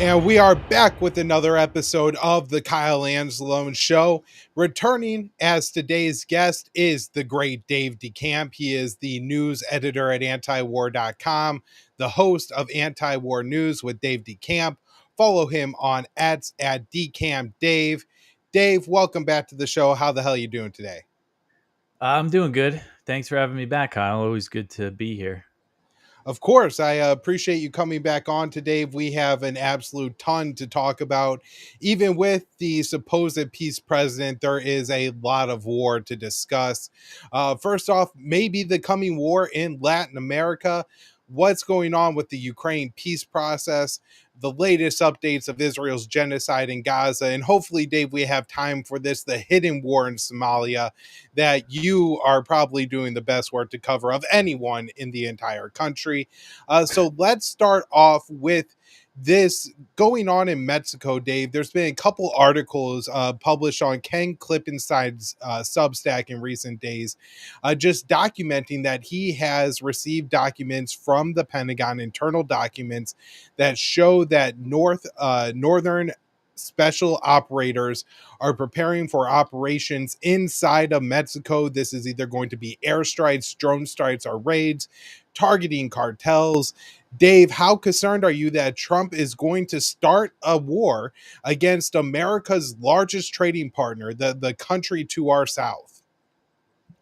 And we are back with another episode of the Kyle Anzalone Show. Returning as today's guest is the great Dave DeCamp. He is the news editor at antiwar.com, the host of Anti-War News with Dave DeCamp. Follow him on at DeCamp Dave. Dave, welcome back to the show. How the hell are you doing today? I'm doing good. Thanks for having me back, Kyle. Always good to be here. Of course, I appreciate you coming back on today. We have an absolute ton to talk about. Even with the supposed peace president, there is a lot of war to discuss. First off, maybe the coming war in Latin America. What's going on with the Ukraine peace process? The latest updates of Israel's genocide in Gaza. And hopefully, Dave, we have time for this the hidden war in Somalia that you are probably doing the best work to cover of anyone in the entire country. So let's start off with this going on in Mexico, Dave. There's been a couple articles published on Ken Klippenstein's Substack in recent days, just documenting that he has received documents from the Pentagon, internal documents that show that northern special operators are preparing for operations inside of Mexico. This is either going to be airstrikes, drone strikes, or raids targeting cartels. Dave, how concerned are you that Trump is going to start a war against America's largest trading partner, the country to our south?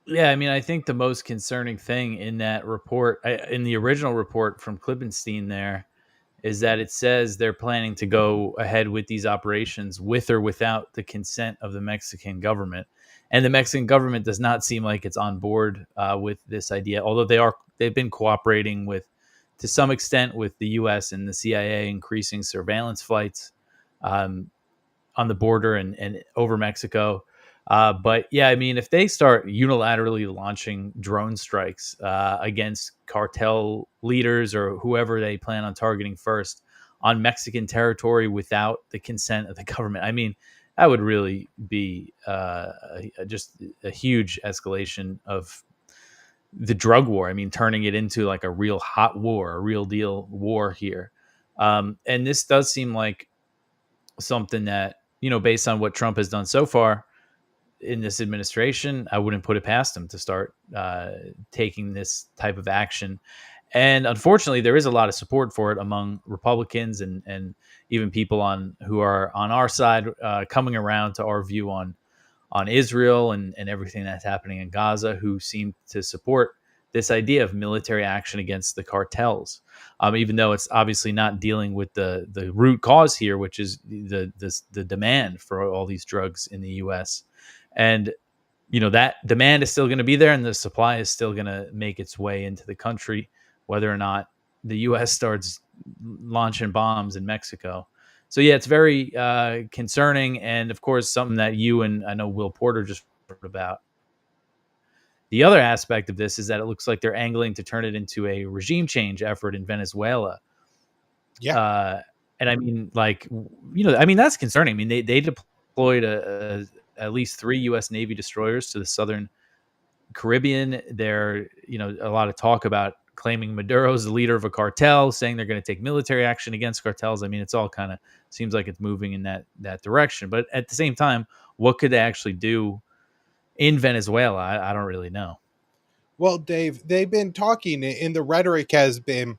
Yeah, I mean, I think the most concerning thing in that report, in the original report from Klippenstein there, is that it says they're planning to go ahead with these operations with or without the consent of the Mexican government. And the Mexican government does not seem like it's on board with this idea, although they've been cooperating with, to some extent, with the U.S. and the CIA, increasing surveillance flights um, on the border and over Mexico. But yeah, I mean, if they start unilaterally launching drone strikes against cartel leaders or whoever they plan on targeting first on Mexican territory without the consent of the government, I mean, that would really be just a huge escalation of the drug war. I mean, turning it into like a real hot war, a real deal war here. And this does seem like something that, based on what Trump has done so far in this administration, I wouldn't put it past him to start taking this type of action. And unfortunately, there is a lot of support for it among Republicans and even people who are on our side, coming around to our view on Israel and everything that's happening in Gaza, who seem to support this idea of military action against the cartels, even though it's obviously not dealing with the root cause here, which is the demand for all these drugs in the U.S. And that demand is still going to be there, and the supply is still going to make its way into the country, whether or not the U.S. starts launching bombs in Mexico. So yeah, it's very concerning, and of course, something that you and I know Will Porter just wrote about. The other aspect of this is that it looks like they're angling to turn it into a regime change effort in Venezuela. Yeah. Uh, and I mean, I mean, that's concerning. I mean, they deployed at least 3 U.S. Navy destroyers to the southern Caribbean. There, a lot of talk about claiming Maduro's the leader of a cartel, saying they're going to take military action against cartels. I mean, it's all kind of seems like it's moving in that direction. But at the same time, what could they actually do in Venezuela? I don't really know. Well, Dave, they've been talking, and the rhetoric has been,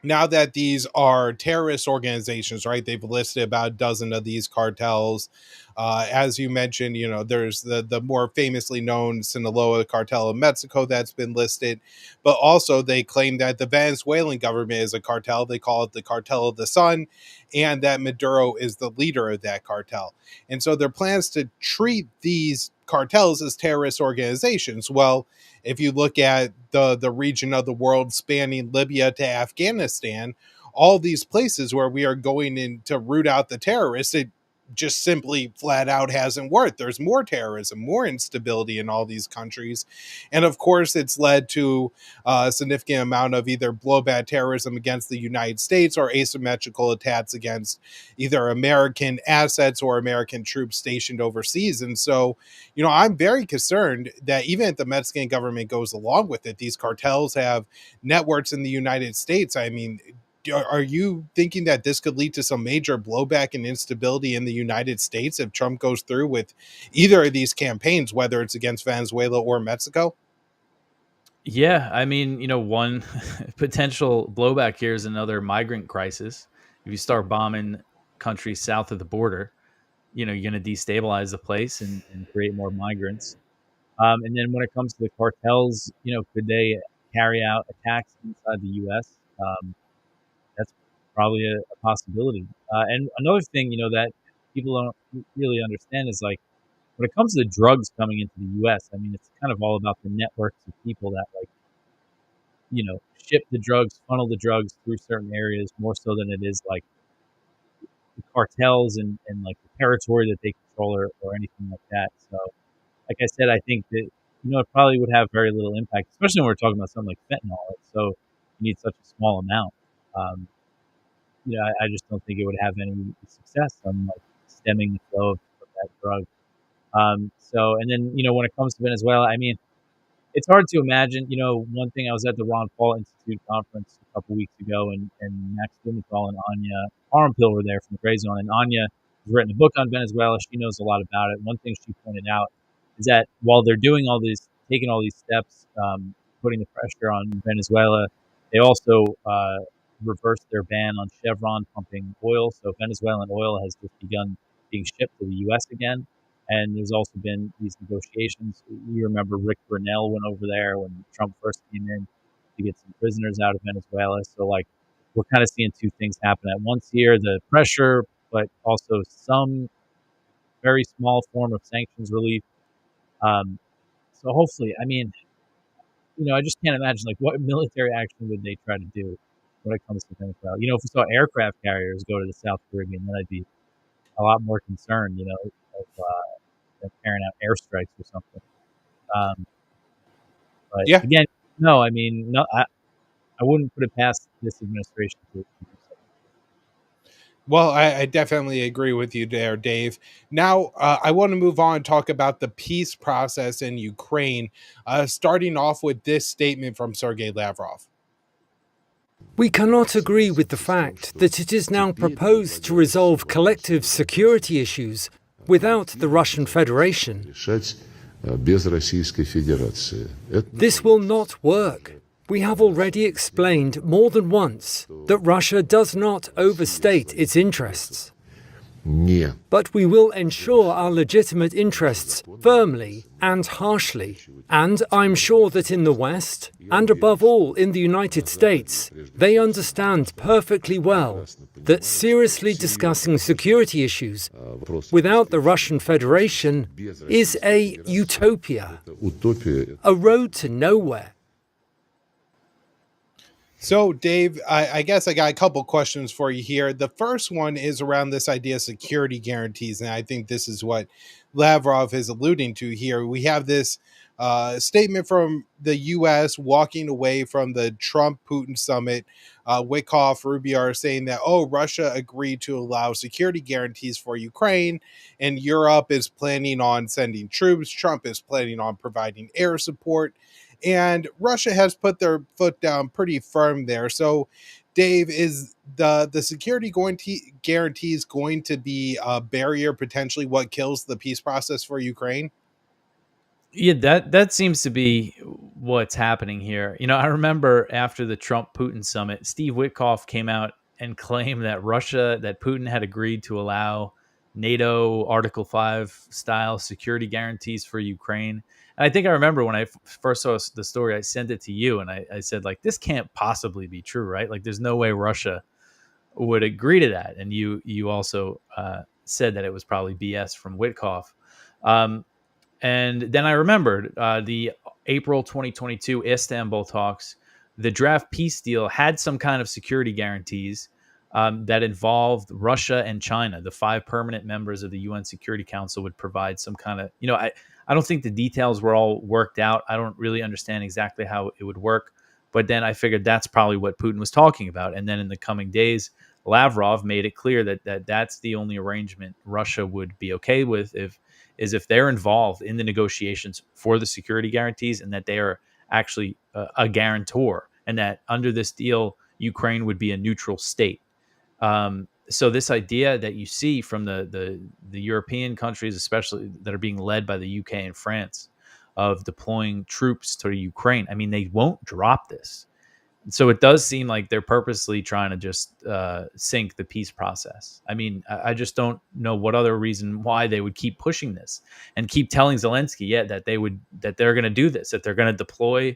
now that these are terrorist organizations, right? They've listed about a dozen of these cartels. As you mentioned, there's the more famously known Sinaloa cartel in Mexico that's been listed, but also they claim that the Venezuelan government is a cartel. They call it the cartel of the sun, and that Maduro is the leader of that cartel. And so their plans to treat these cartels as terrorist organizations. Well, if you look at the region of the world spanning Libya to Afghanistan, all these places where we are going in to root out the terrorists, it just simply flat out hasn't worked. There's more terrorism, more instability in all these countries. And of course, it's led to a significant amount of either blowback terrorism against the United States or asymmetrical attacks against either American assets or American troops stationed overseas. And so, I'm very concerned that even if the Mexican government goes along with it, these cartels have networks in the United States. I mean, are you thinking that this could lead to some major blowback and instability in the United States if Trump goes through with either of these campaigns, whether it's against Venezuela or Mexico? Yeah, I mean, one potential blowback here is another migrant crisis. If you start bombing countries south of the border, you're going to destabilize the place and create more migrants. And then when it comes to the cartels, could they carry out attacks inside the U.S.? That's probably a possibility. And another thing, that people don't really understand is like when it comes to the drugs coming into the U.S. I mean, it's kind of all about the networks of people that like ship the drugs, funnel the drugs through certain areas more so than it is like the cartels and like the territory that they control or anything like that. So, like I said, I think that it probably would have very little impact, especially when we're talking about something like fentanyl. So you need such a small amount. Um, I just don't think it would have any success on like stemming the flow of that drug. So, and then when it comes to Venezuela, I mean, it's hard to imagine. One thing, I was at the Ron Paul Institute conference a couple weeks ago, and Max Blumenthal and Anya Armpil were there from the Gray Zone, and Anya has written a book on Venezuela. She knows a lot about it. One thing she pointed out is that while they're doing all these, taking all these steps, putting the pressure on Venezuela, they also reversed their ban on Chevron pumping oil. So Venezuelan oil has just begun being shipped to the U.S. again. And there's also been these negotiations. You remember Rick Grenell went over there when Trump first came in to get some prisoners out of Venezuela. So, like, we're kind of seeing two things happen at once here: the pressure, but also some very small form of sanctions relief. Um, so, hopefully, I mean, I just can't imagine like what military action would they try to do when it comes to Venezuela. If we saw aircraft carriers go to the South Caribbean, then I'd be a lot more concerned. Of carrying out airstrikes or something. Um, but Yeah. again, no, I mean, no, I wouldn't put it past this administration to do so. Well, I definitely agree with you there, Dave. Now, I want to move on and talk about the peace process in Ukraine, starting off with this statement from Sergei Lavrov. We cannot agree with the fact that it is now proposed to resolve collective security issues without the Russian Federation. This will not work. We have already explained more than once that Russia does not overstate its interests. But we will ensure our legitimate interests firmly and harshly. And I'm sure that in the West, and above all in the United States, they understand perfectly well that seriously discussing security issues without the Russian Federation is a utopia, a road to nowhere. So, Dave, I guess I got a couple questions for you here. The first one is around this idea of security guarantees, and I think this is what Lavrov is alluding to here. We have this statement from the U.S. walking away from the Trump-Putin summit. Wickoff, Rubio are saying that, oh, Russia agreed to allow security guarantees for Ukraine, and Europe is planning on sending troops. Trump is planning on providing air support. And Russia has put their foot down pretty firm there. So, Dave, is the security guarantees going to be a barrier, potentially what kills the peace process for Ukraine? Yeah, that seems to be what's happening here. I remember after the Trump Putin summit, Steve Witkoff came out and claimed that Putin had agreed to allow NATO Article 5 style security guarantees for Ukraine. And I think I remember when I first saw the story, I sent it to you and I said, like, this can't possibly be true, right? Like, there's no way Russia would agree to that. And you also said that it was probably BS from Witkoff. Um, and then I remembered the April 2022 Istanbul talks. The draft peace deal had some kind of security guarantees that involved Russia and China. The 5 permanent members of the UN Security Council would provide some kind of, I don't think the details were all worked out. I don't really understand exactly how it would work. But then I figured that's probably what Putin was talking about. And then in the coming days, Lavrov made it clear that that's the only arrangement Russia would be okay with if they're involved in the negotiations for the security guarantees and that they are actually a guarantor, and that under this deal, Ukraine would be a neutral state. So this idea that you see from the European countries, especially that are being led by the UK and France, of deploying troops to Ukraine, I mean, they won't drop this. So it does seem like they're purposely trying to just sink the peace process. I mean, I just don't know what other reason why they would keep pushing this and keep telling Zelensky, that they're going to do this, that they're going to deploy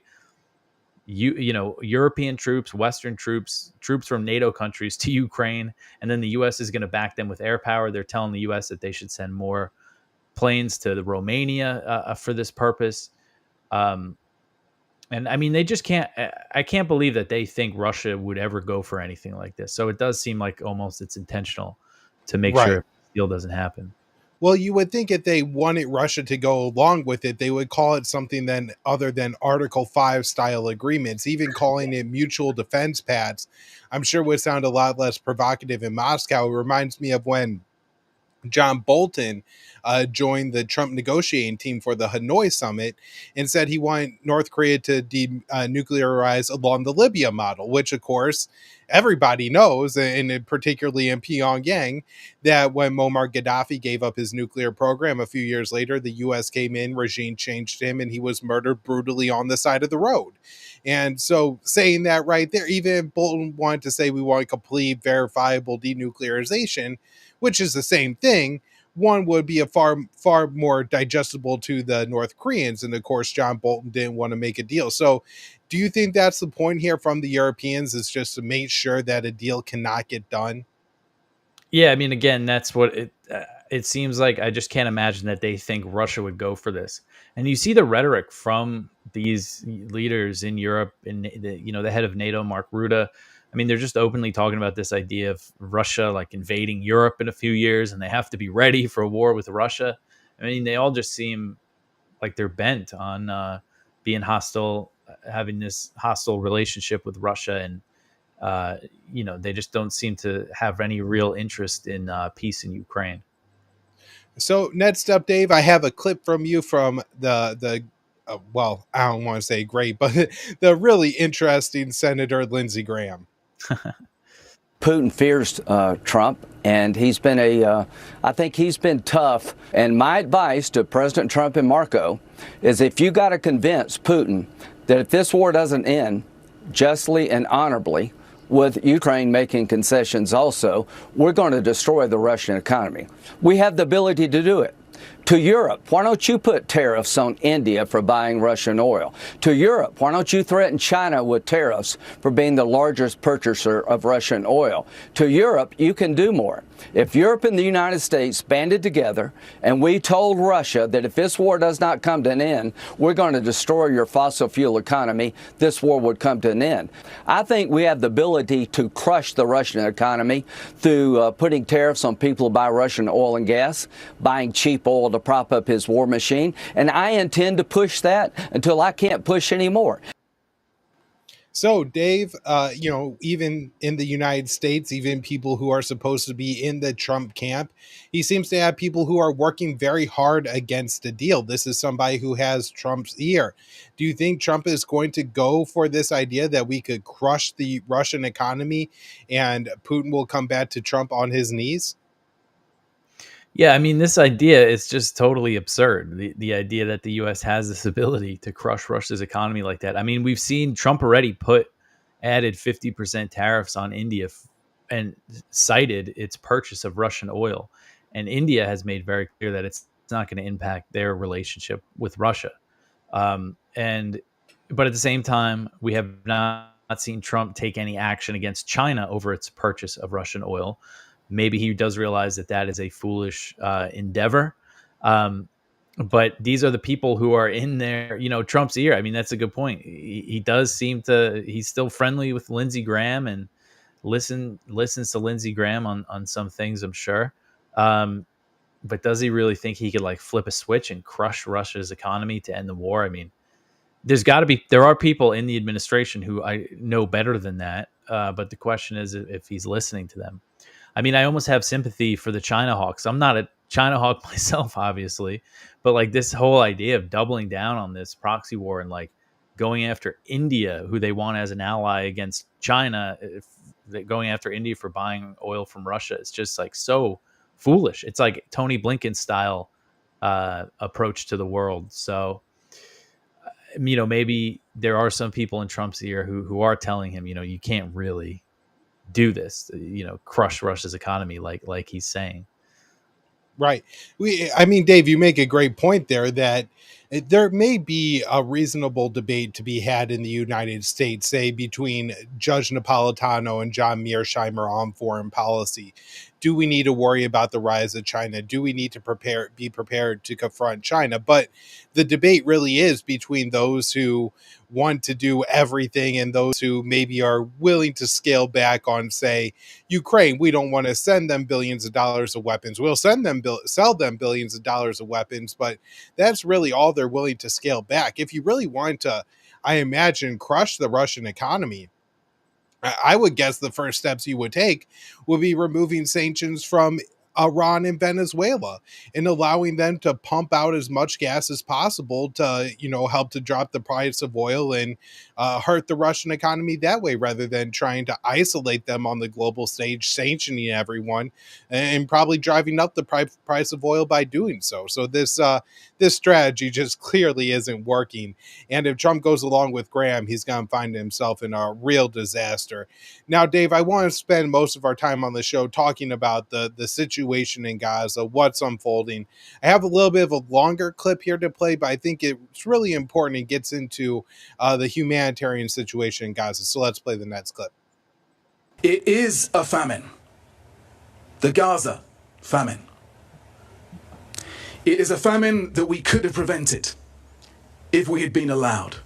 European troops, Western troops from NATO countries to Ukraine, and then the U.S. is going to back them with air power. They're telling the U.S. that they should send more planes to the Romania for this purpose. And I mean, they just can't. I can't believe that they think Russia would ever go for anything like this. So it does seem like almost it's intentional to make Right. sure the deal doesn't happen. Well, you would think if they wanted Russia to go along with it, they would call it something then other than Article 5 style agreements. Even calling it mutual defense pads, I'm sure would sound a lot less provocative in Moscow. It reminds me of when John Bolton joined the Trump negotiating team for the Hanoi summit and said he wanted North Korea to denuclearize along the Libya model, which, of course, everybody knows, and particularly in Pyongyang, that when Muammar Gaddafi gave up his nuclear program a few years later, the U.S. came in, regime changed him, and he was murdered brutally on the side of the road. And so saying that right there, even Bolton wanted to say we want complete verifiable denuclearization, which is the same thing. One would be a far more digestible to the North Koreans, and of course John Bolton didn't want to make a deal. So do you think that's the point here from the Europeans, is just to make sure that a deal cannot get done? Yeah, I mean, again, that's what it seems like. I just can't imagine that they think Russia would go for this. And you see the rhetoric from these leaders in Europe, and the head of NATO, Mark Rutte. I mean, they're just openly talking about this idea of Russia like invading Europe in a few years, and they have to be ready for a war with Russia. I mean, they all just seem like they're bent on being hostile, having this hostile relationship with Russia, and they just don't seem to have any real interest in peace in Ukraine. So next up, Dave, I have a clip from you from the well, I don't want to say great, but the really interesting Senator Lindsey Graham. Putin fears Trump, and I think he's been tough. And my advice to President Trump and Marco is, if you got to convince Putin that if this war doesn't end justly and honorably, with Ukraine making concessions also, we're going to destroy the Russian economy. We have the ability to do it. To Europe, why don't you put tariffs on India for buying Russian oil? To Europe, why don't you threaten China with tariffs for being the largest purchaser of Russian oil? To Europe, you can do more. If Europe and the United States banded together and we told Russia that if this war does not come to an end, we're going to destroy your fossil fuel economy, this war would come to an end. I think we have the ability to crush the Russian economy through putting tariffs on people who buy Russian oil and gas, buying cheap oil to prop up his war machine, and I intend to push that until I can't push anymore. So, Dave, even in the United States, even people who are supposed to be in the Trump camp, he seems to have people who are working very hard against the deal. This is somebody who has Trump's ear. Do you think Trump is going to go for this idea that we could crush the Russian economy and Putin will come back to Trump on his knees? Yeah, I mean, this idea is just totally absurd. The idea that the U.S. has this ability to crush Russia's economy like that. I mean, we've seen Trump already added 50% tariffs on India and cited its purchase of Russian oil. And India has made very clear that it's not going to impact their relationship with Russia. But at the same time, we have not seen Trump take any action against China over its purchase of Russian oil. Maybe he does realize that is a foolish endeavor. But these are the people who are in there, Trump's ear. I mean, that's a good point. He does seem he's still friendly with Lindsey Graham and listens to Lindsey Graham on some things, I'm sure. But does he really think he could flip a switch and crush Russia's economy to end the war? I mean, there are people in the administration who I know better than that. But the question is if he's listening to them. I mean, I almost have sympathy for the China hawks. I'm not a China hawk myself, obviously, but this whole idea of doubling down on this proxy war and going after India, who they want as an ally against China, if they're going after India for buying oil from Russia. It's just like so foolish. It's like Tony Blinken style approach to the world. So, maybe there are some people in Trump's ear who are telling him, you can't really do this, crush Russia's economy like he's saying. Right. I mean, Dave, you make a great point there that there may be a reasonable debate to be had in the United States, say between Judge Napolitano and John Mearsheimer on foreign policy. Do we need to worry about the rise of China? Do we need to be prepared to confront China? But the debate really is between those who want to do everything and those who maybe are willing to scale back on, say, Ukraine. We don't want to send them billions of dollars of weapons. We'll sell them billions of dollars of weapons, but that's really all they're willing to scale back. If you really want to, I imagine, crush the Russian economy, I would guess the first steps you would take would be removing sanctions from Iran and Venezuela and allowing them to pump out as much gas as possible to, help to drop the price of oil and hurt the Russian economy that way, rather than trying to isolate them on the global stage, sanctioning everyone and probably driving up the price of oil by doing so. So this strategy just clearly isn't working. And if Trump goes along with Graham, he's going to find himself in a real disaster. Now, Dave, I want to spend most of our time on the show talking about the situation in Gaza, what's unfolding. I have a little bit of a longer clip here to play, but I think it's really important. It gets into the humanitarian situation in Gaza. So let's play the next clip. It is a famine. The Gaza famine. It is a famine that we could have prevented if we had been allowed.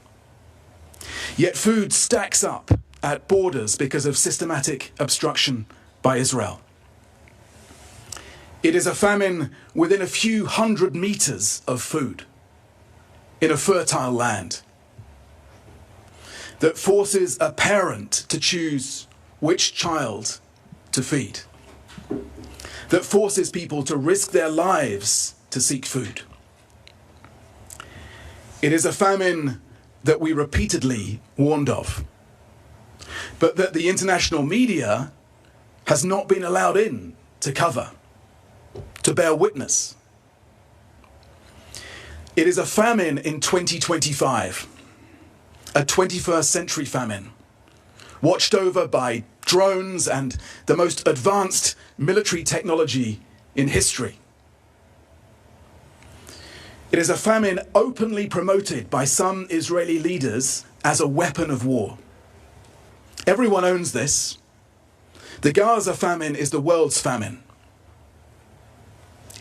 Yet food stacks up at borders because of systematic obstruction by Israel. It is a famine within a few hundred meters of food in a fertile land that forces a parent to choose which child to feed, that forces people to risk their lives to seek food. It is a famine that we repeatedly warned of, but that the international media has not been allowed in to cover, to bear witness. It is a famine in 2025, a 21st century famine, watched over by drones and the most advanced military technology in history. It is a famine openly promoted by some Israeli leaders as a weapon of war. Everyone owns this. The Gaza famine is the world's famine.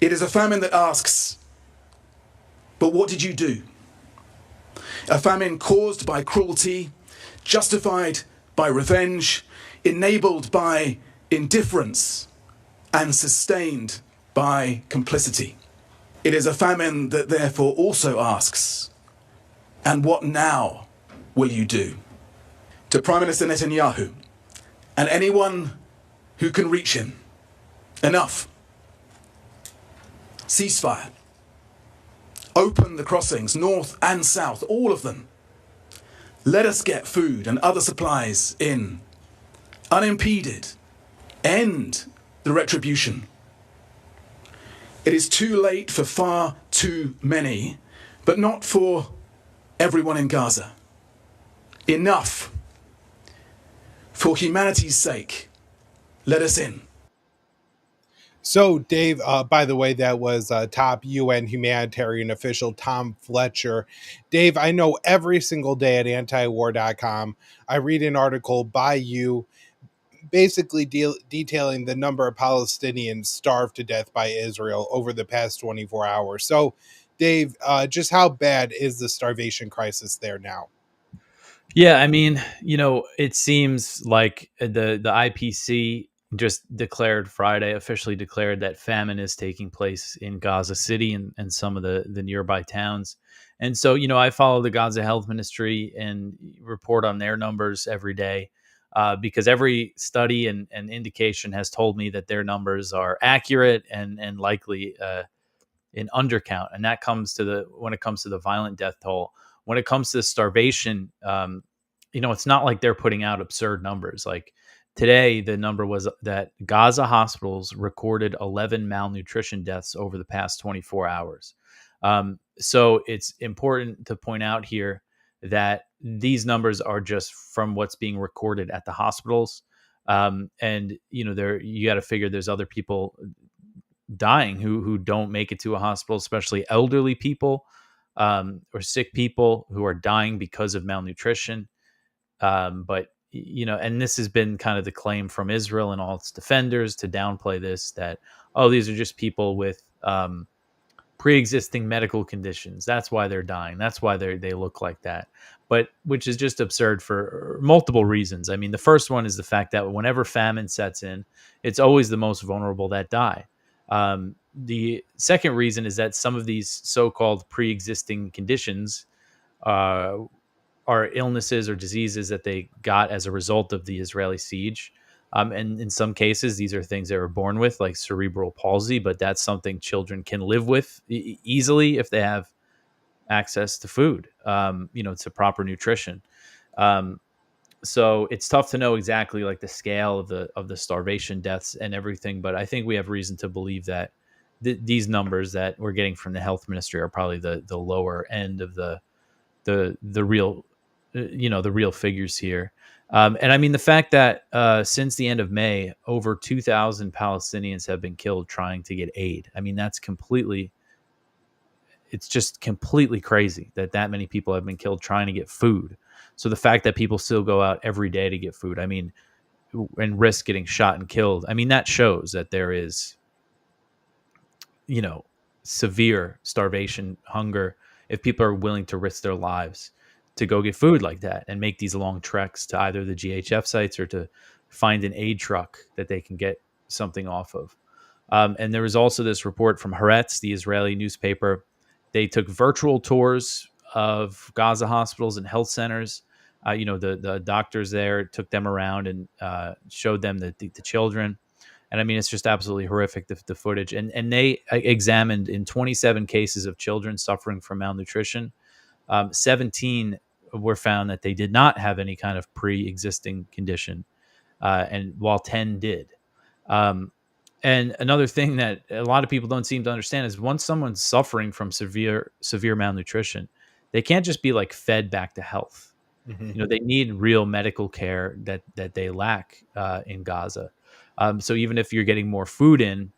It is a famine that asks, but what did you do? A famine caused by cruelty, justified by revenge, enabled by indifference, and sustained by complicity. It is a famine that therefore also asks, and what now will you do? To Prime Minister Netanyahu and anyone who can reach him, enough. Ceasefire. Open the crossings, north and south, all of them. Let us get food and other supplies in, unimpeded. End the retribution. It is too late for far too many, but not for everyone in Gaza. Enough. For humanity's sake, let us in. So, Dave, by the way, that was top UN humanitarian official Tom Fletcher. Dave, I know every single day at antiwar.com, I read an article by you basically detailing the number of Palestinians starved to death by Israel over the past 24 hours. So, Dave, just how bad is the starvation crisis there now? Yeah, I mean, it seems like the IPC just officially declared that famine is taking place in Gaza City and some of the nearby towns. And so, I follow the Gaza Health Ministry and report on their numbers every day because every study and indication has told me that their numbers are accurate and likely an undercount. And that comes to when it comes to the violent death toll. when it comes to starvation, it's not like they're putting out absurd numbers. Like today, the number was that Gaza hospitals recorded 11 malnutrition deaths over the past 24 hours. So it's important to point out here that these numbers are just from what's being recorded at the hospitals. And you got to figure there's other people dying who don't make it to a hospital, especially elderly people or sick people who are dying because of malnutrition. But and this has been kind of the claim from Israel and all its defenders to downplay this, that, oh, these are just people with pre-existing medical conditions. That's why they're dying. That's why they look like that. But which is just absurd for multiple reasons. I mean, the first one is the fact that whenever famine sets in, it's always the most vulnerable that die. The second reason is that some of these so-called pre-existing conditions are illnesses or diseases that they got as a result of the Israeli siege. And in some cases, these are things they were born with, like cerebral palsy, but that's something children can live with easily if they have access to food, to proper nutrition. So it's tough to know exactly like the scale of the starvation deaths and everything, but I think we have reason to believe that these numbers that we're getting from the health ministry are probably the lower end of the real, the real figures here. And I mean, the fact that since the end of May, over 2,000 Palestinians have been killed trying to get aid. I mean, it's just completely crazy that many people have been killed trying to get food. So the fact that people still go out every day to get food, I mean, and risk getting shot and killed, I mean, that shows that there is, severe starvation, hunger, if people are willing to risk their lives to go get food like that and make these long treks to either the GHF sites or to find an aid truck that they can get something off of. And there was also this report from Haaretz, the Israeli newspaper. They took virtual tours of Gaza hospitals and health centers. The doctors there took them around and showed them the children. And I mean, it's just absolutely horrific, the footage. And they examined in 27 cases of children suffering from malnutrition. 17 were found that they did not have any kind of pre-existing condition, and while 10 did. And another thing that a lot of people don't seem to understand is once someone's suffering from severe malnutrition, they can't just be like fed back to health. Mm-hmm. They need real medical care that they lack in Gaza. So even if you're getting more food in,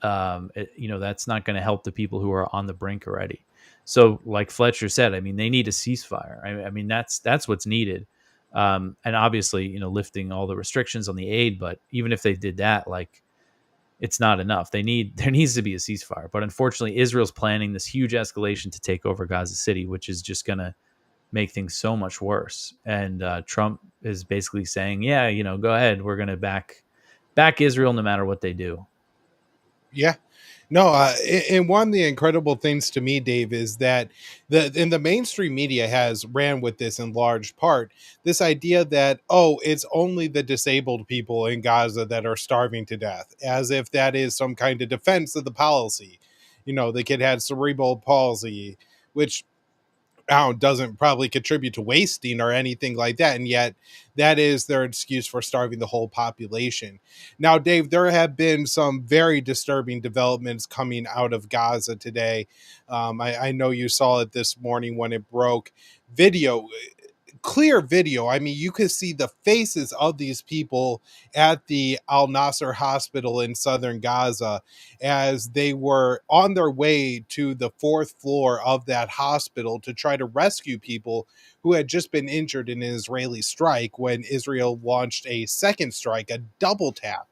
that's not going to help the people who are on the brink already. So like Fletcher said, I mean, they need a ceasefire. I mean, that's what's needed. And obviously, lifting all the restrictions on the aid. But even if they did that, like, it's not enough. There needs to be a ceasefire. But unfortunately, Israel's planning this huge escalation to take over Gaza City, which is just going to make things so much worse. And Trump is basically saying, yeah, go ahead. We're going to back Israel no matter what they do. Yeah. No, and one of the incredible things to me, Dave, is that the mainstream media has ran with this in large part, this idea that, it's only the disabled people in Gaza that are starving to death, as if that is some kind of defense of the policy. The kid had cerebral palsy, which doesn't probably contribute to wasting or anything like that. And yet that is their excuse for starving the whole population. Now, Dave, there have been some very disturbing developments coming out of Gaza today. I know you saw it this morning when it broke. Clear video. I mean, you could see the faces of these people at the Al Nasser hospital in southern Gaza as they were on their way to the 4th floor of that hospital to try to rescue people who had just been injured in an Israeli strike when Israel launched a second strike, a double tap,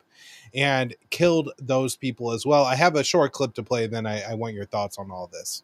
and killed those people as well. I have a short clip to play, then I want your thoughts on all this.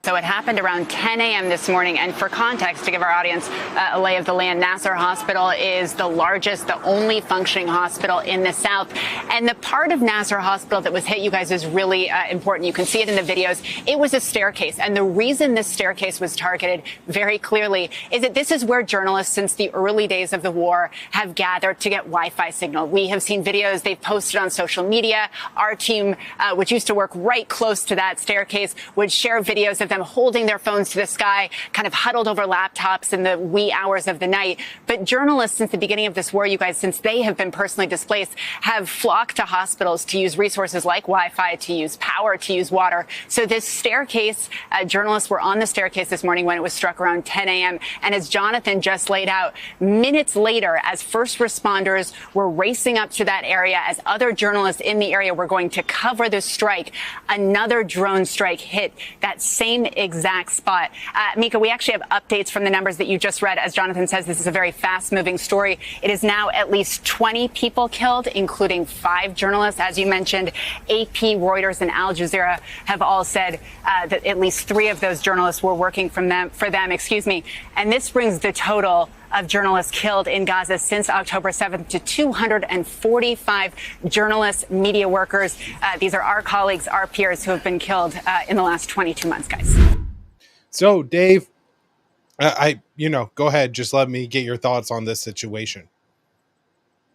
So it happened around 10 a.m. this morning. And for context, to give our audience a lay of the land, Nasser Hospital is the largest, the only functioning hospital in the south. And the part of Nasser Hospital that was hit, you guys, is really important. You can see it in the videos. It was a staircase. And the reason this staircase was targeted very clearly is that this is where journalists since the early days of the war have gathered to get Wi-Fi signal. We have seen videos they've posted on social media. Our team, which used to work right close to that staircase, would share videos of them holding their phones to the sky, kind of huddled over laptops in the wee hours of the night. But journalists, since the beginning of this war, you guys, since they have been personally displaced, have flocked to hospitals to use resources like Wi-Fi, to use power, to use water. So this staircase, journalists were on the staircase this morning when it was struck around 10 a.m. And as Jonathan just laid out, minutes later, as first responders were racing up to that area, as other journalists in the area were going to cover the strike, another drone strike hit that same exact spot. Mika, we actually have updates from the numbers that you just read. As Jonathan says, this is a very fast-moving story. It is now at least 20 people killed, including 5 journalists. As you mentioned, AP, Reuters, and Al Jazeera have all said that at least 3 of those journalists were working for them. And this brings the total of journalists killed in Gaza since October 7th to 245 journalists, media workers. These are our colleagues, our peers who have been killed in the last 22 months, guys. So, Dave, go ahead. Just let me get your thoughts on this situation.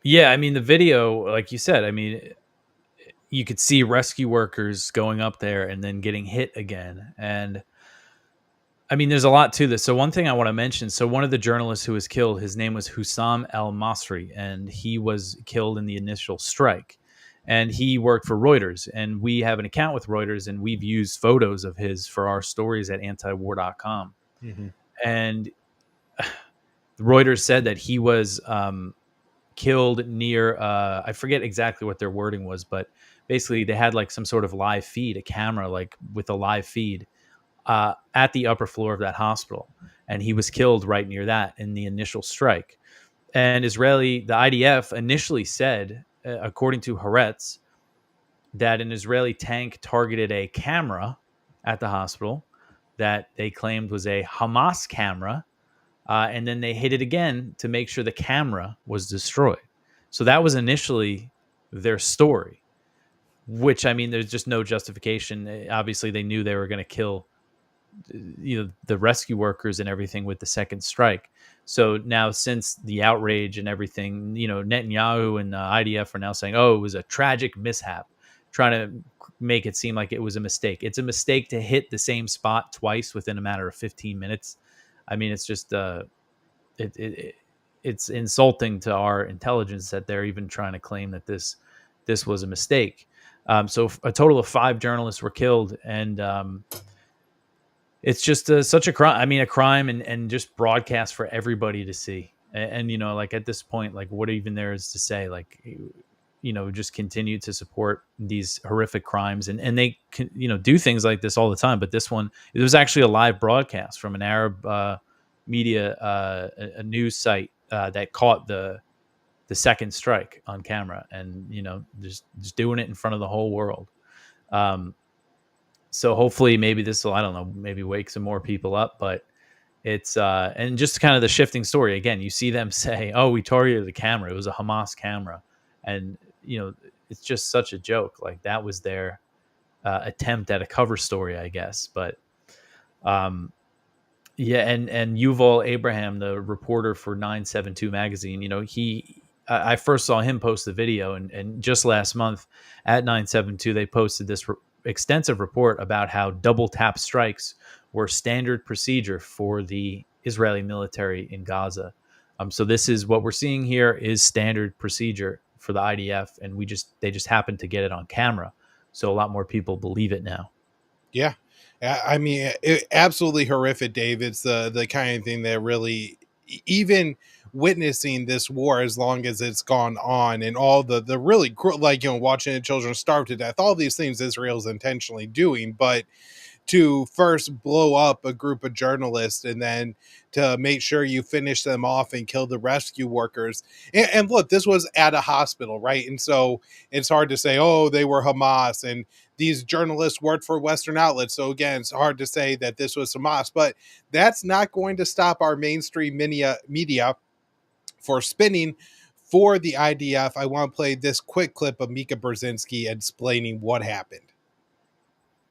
Yeah, I mean, the video, like you said, I mean, you could see rescue workers going up there and then getting hit again. And I mean, there's a lot to this. So one thing I want to mention, so one of the journalists who was killed, his name was Hussam El-Masri, and he was killed in the initial strike. And he worked for Reuters, and we have an account with Reuters, and we've used photos of his for our stories at antiwar.com. Mm-hmm. And Reuters said that he was killed near, I forget exactly what their wording was, but basically they had like some sort of live feed, a camera like with a live feed at the upper floor of that hospital. And he was killed right near that in the initial strike. And the IDF initially said, according to Haaretz, that an Israeli tank targeted a camera at the hospital that they claimed was a Hamas camera. And then they hit it again to make sure the camera was destroyed. So that was initially their story, which, I mean, there's just no justification. Obviously, they knew they were going to kill the rescue workers and everything with the second strike. So now, since the outrage and everything, Netanyahu and the IDF are now saying, oh, it was a tragic mishap, trying to make it seem like it was a mistake. It's a mistake to hit the same spot twice within a matter of 15 minutes. I mean, it's just it's insulting to our intelligence that they're even trying to claim that this was a mistake. So a total of 5 journalists were killed, and it's just such a crime. I mean, a crime and just broadcast for everybody to see. And like at this point, like what even there is to say, like, just continue to support these horrific crimes. And they can, do things like this all the time. But this one, it was actually a live broadcast from an Arab media, a news site that caught the second strike on camera, and, just doing it in front of the whole world. So hopefully maybe this will, I don't know, maybe wake some more people up, but it's, and just kind of the shifting story. Again, you see them say, oh, we targeted the camera. It was a Hamas camera. And, it's just such a joke. Like that was their attempt at a cover story, I guess. But, yeah. And Yuval Abraham, the reporter for 972 magazine, I first saw him post the video, and just last month at 972, they posted this extensive report about how double tap strikes were standard procedure for the Israeli military in Gaza. So this is what we're seeing here is standard procedure for the IDF, and they just happen to get it on camera. So a lot more people believe it now. Yeah. I mean, absolutely horrific, Dave. It's the kind of thing that really, even witnessing this war as long as it's gone on, and all the really, like, watching the children starve to death, all these things Israel's intentionally doing, but to first blow up a group of journalists and then to make sure you finish them off and kill the rescue workers. And look, this was at a hospital, right? And so it's hard to say, oh, they were Hamas, and these journalists worked for Western outlets. So again, it's hard to say that this was Hamas, but that's not going to stop our mainstream media for spinning for the IDF. I want to play this quick clip of Mika Brzezinski explaining what happened.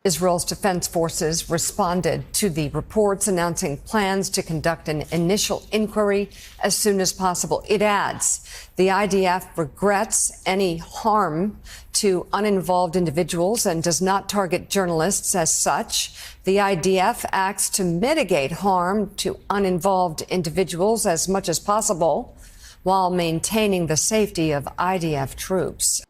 Israel's defense forces responded to the reports, announcing plans to conduct an initial inquiry as soon as possible. It adds, the IDF regrets any harm to uninvolved individuals and does not target journalists as such. The IDF acts to mitigate harm to uninvolved individuals as much as possible while maintaining the safety of IDF troops.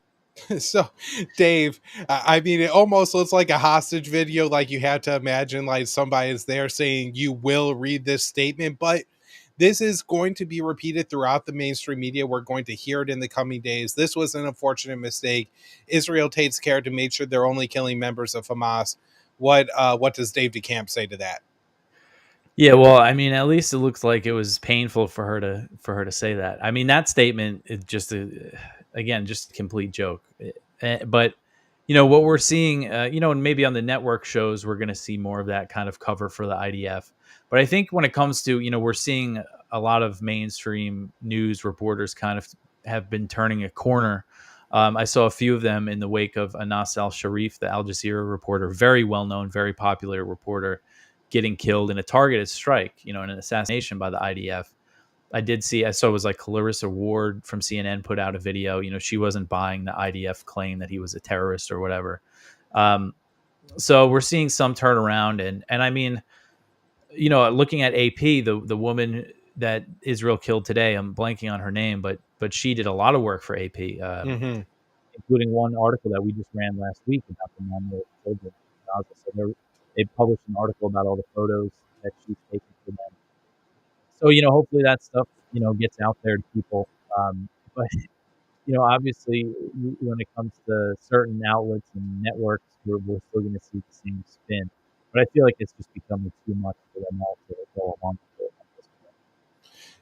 So, Dave, I mean, it almost looks like a hostage video. Like you have to imagine like somebody is there saying, you will read this statement, but this is going to be repeated throughout the mainstream media. We're going to hear it in the coming days. This was an unfortunate mistake. Israel takes care to make sure they're only killing members of Hamas. What does Dave DeCamp say to that? Yeah, well, I mean, at least it looks like it was painful for her to say that. I mean, that statement is just again, just a complete joke. But what we're seeing, and maybe on the network shows, we're going to see more of that kind of cover for the IDF. But I think when it comes to, we're seeing a lot of mainstream news reporters kind of have been turning a corner. I saw a few of them in the wake of Anas al-Sharif, the Al Jazeera reporter, very well known, very popular reporter, getting killed in a targeted strike, in an assassination by the IDF. I saw it was like Clarissa Ward from CNN put out a video. She wasn't buying the IDF claim that he was a terrorist or whatever. So we're seeing some turnaround. And I mean, looking at AP, the woman that Israel killed today, I'm blanking on her name, but she did a lot of work for AP, including one article that we just ran last week about the non-military children in Gaza. So they published an article about all the photos that she's taken for them. So, hopefully that stuff, gets out there to people. But, obviously when it comes to certain outlets and networks, we're still going to see the same spin. But I feel like it's just becoming too much for them all to go along with it at this point.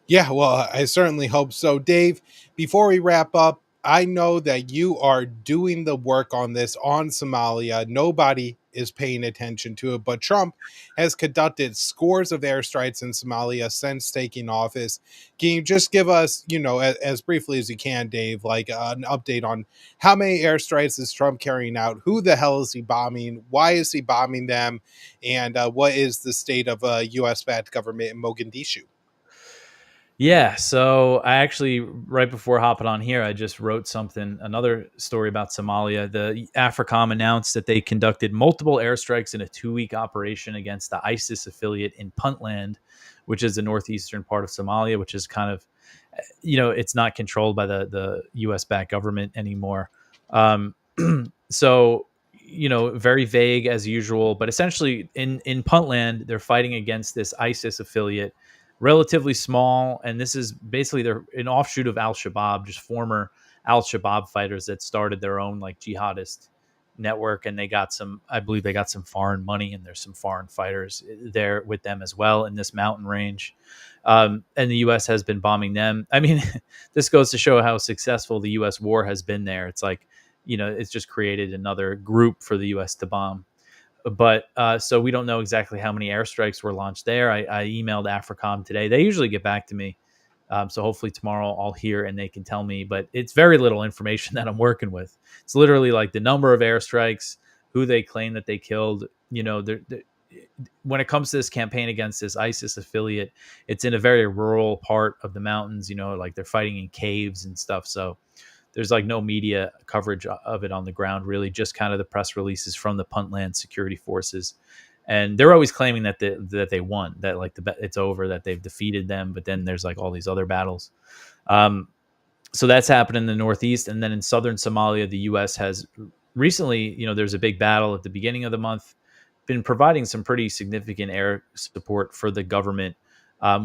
Yeah, well, I certainly hope so. Dave, before we wrap up, I know that you are doing the work on this on Somalia. Nobody is paying attention to it, but Trump has conducted scores of airstrikes in Somalia since taking office. Can you just give us, as briefly as you can, Dave, like an update on how many airstrikes is Trump carrying out? Who the hell is he bombing? Why is he bombing them? And what is the state of U.S.-backed government in Mogadishu? Yeah, so I actually, right before hopping on here, I just wrote another story about Somalia. The AFRICOM announced that they conducted multiple airstrikes in a 2-week operation against the ISIS affiliate in Puntland, which is the northeastern part of Somalia, which is kind of, it's not controlled by the U.S.-backed government anymore. So, very vague as usual, but essentially in Puntland, they're fighting against this ISIS affiliate, relatively small, and this is basically they're an offshoot of Al-Shabaab, just former Al-Shabaab fighters that started their own like jihadist network, and I believe they got some foreign money, and there's some foreign fighters there with them as well in this mountain range. And the U.S. has been bombing them. I mean, this goes to show how successful the U.S. war has been there. It's like, it's just created another group for the U.S. to bomb. But so we don't know exactly how many airstrikes were launched there. I emailed AFRICOM today. They usually get back to me. So hopefully tomorrow I'll hear and they can tell me. But it's very little information that I'm working with. It's literally like the number of airstrikes, who they claim that they killed. When it comes to this campaign against this ISIS affiliate, it's in a very rural part of the mountains. Like they're fighting in caves and stuff. So there's like no media coverage of it on the ground, really, just kind of the press releases from the Puntland security forces. And they're always claiming that they won, that like it's over, that they've defeated them. But then there's like all these other battles. So that's happened in the Northeast. And then in southern Somalia, the U.S. has recently, there's a big battle at the beginning of the month, been providing some pretty significant air support for the government,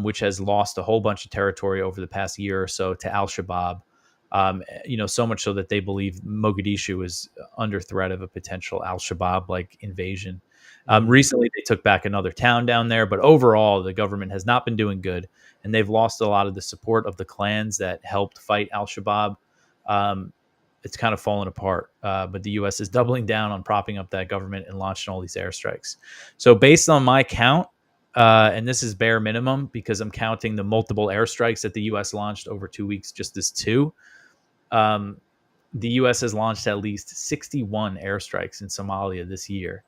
which has lost a whole bunch of territory over the past year or so to Al-Shabaab. So much so that they believe Mogadishu is under threat of a potential Al-Shabaab like invasion. Recently, they took back another town down there, but overall, the government has not been doing good, and they've lost a lot of the support of the clans that helped fight Al-Shabaab. It's kind of fallen apart, but the U.S. is doubling down on propping up that government and launching all these airstrikes. So based on my count, and this is bare minimum because I'm counting the multiple airstrikes that the U.S. launched over 2 weeks, just as two. The U.S. has launched at least 61 airstrikes in Somalia this year.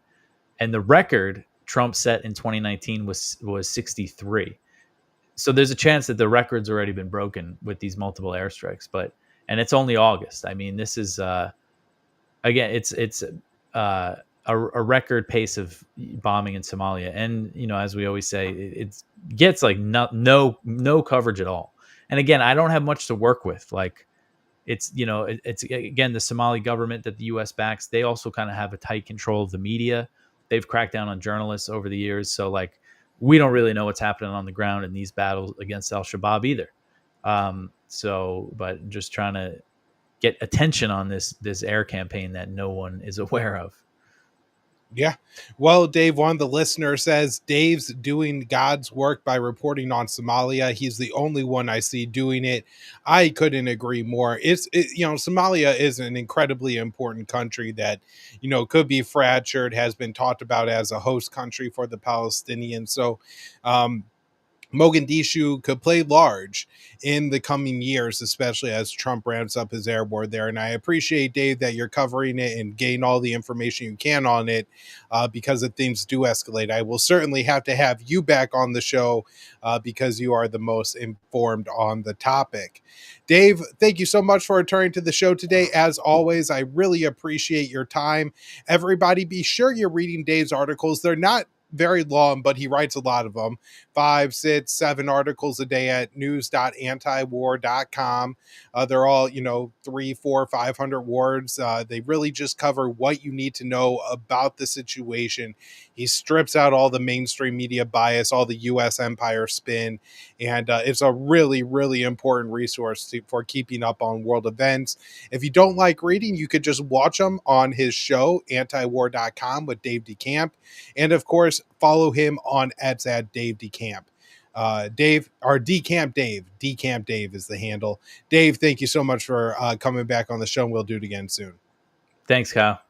and the record Trump set in 2019 was 63. So there's a chance that the record's already been broken with these multiple airstrikes. And it's only August. I mean, this is again, it's a record pace of bombing in Somalia, and as we always say, it gets like no coverage at all. And again, I don't have much to work with. Like, it's it's again the Somali government that the U.S. backs. They also kind of have a tight control of the media. They've cracked down on journalists over the years, so like we don't really know what's happening on the ground in these battles against Al-Shabaab either. But just trying to get attention on this air campaign that no one is aware of. Yeah. Well, Dave, one of the listeners says Dave's doing God's work by reporting on Somalia. He's the only one I see doing it. I couldn't agree more. Somalia is an incredibly important country that, could be fractured, has been talked about as a host country for the Palestinians. So, Mogadishu could play large in the coming years, especially as Trump ramps up his air war there. And I appreciate, Dave, that you're covering it and getting all the information you can on it, because if things do escalate, I will certainly have to have you back on the show because you are the most informed on the topic. Dave, thank you so much for returning to the show today. As always, I really appreciate your time. Everybody, be sure you're reading Dave's articles. They're not very long, but he writes a lot of them. 5, 6, 7 articles a day at news.antiwar.com. They're all, 3, 4, 500 words. They really just cover what you need to know about the situation. He strips out all the mainstream media bias, all the U.S. empire spin, and it's a really, really important resource for keeping up on world events. If you don't like reading, you could just watch them on his show, antiwar.com with Dave DeCamp. And of course, follow him on X at Dave DeCamp. Dave, or DeCamp Dave. DeCamp Dave is the handle. Dave, thank you so much for coming back on the show, and we'll do it again soon. Thanks, Kyle.